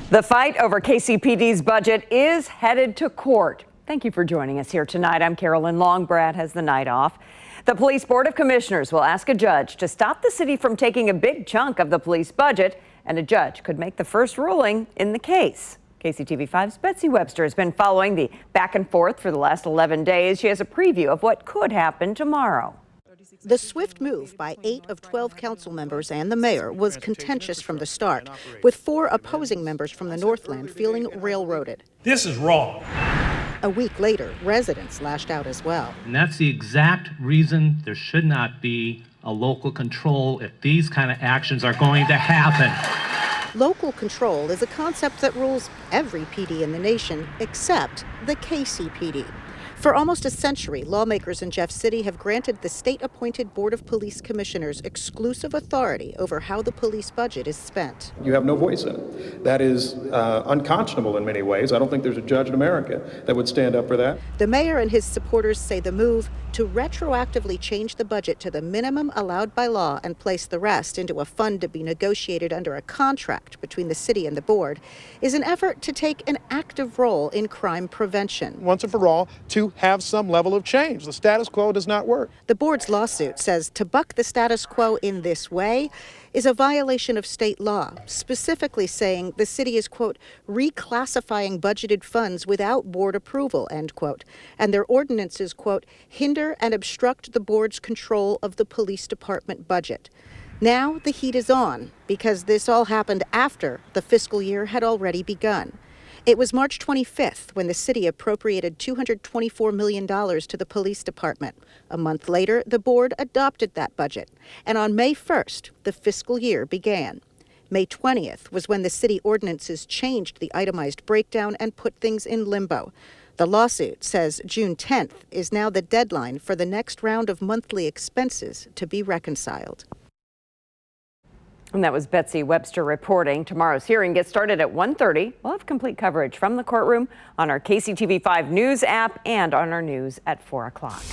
The fight over KCPD's budget is headed to court. Thank you for joining us here tonight. I'm Carolyn Long. Brad has the night off. The Police Board of Commissioners will ask a judge to stop the city from taking a big chunk of the police budget, and a judge could make the first ruling in the case. KCTV5's Betsy Webster has been following the back and forth for the last 11 days. She has a preview of what could happen tomorrow. The swift move by 8 of 12 council members and the mayor was contentious from the start, with 4 opposing members from the Northland feeling railroaded. This is wrong. A week later, residents lashed out as well. And that's the exact reason there should not be a local control if these kind of actions are going to happen. Local control is a concept that rules every PD in the nation except the KCPD. For almost a century, lawmakers in Jeff City have granted the state-appointed Board of Police Commissioners exclusive authority over how the police budget is spent. You have no voice in it. That is unconscionable in many ways. I don't think there's a judge in America that would stand up for that. The mayor and his supporters say the move to retroactively change the budget to the minimum allowed by law and place the rest into a fund to be negotiated under a contract between the city and the board is an effort to take an active role in crime prevention. Once and for all, to have some level of change. The status quo does not work. The board's lawsuit says to buck the status quo in this way is a violation of state law, specifically saying the city is, quote, reclassifying budgeted funds without board approval, end quote, and their ordinances, quote, hinder and obstruct the board's control of the police department budget. Now the heat is on because this all happened after the fiscal year had already begun. It was March 25th when the city appropriated $224 million to the police department. A month later, the board adopted that budget. And on May 1st, the fiscal year began. May 20th was when the city ordinances changed the itemized breakdown and put things in limbo. The lawsuit says June 10th is now the deadline for the next round of monthly expenses to be reconciled. And that was Betsy Webster reporting. Tomorrow's hearing gets started at 1:30. We'll have complete coverage from the courtroom on our KCTV5 News app and on our news at 4 o'clock.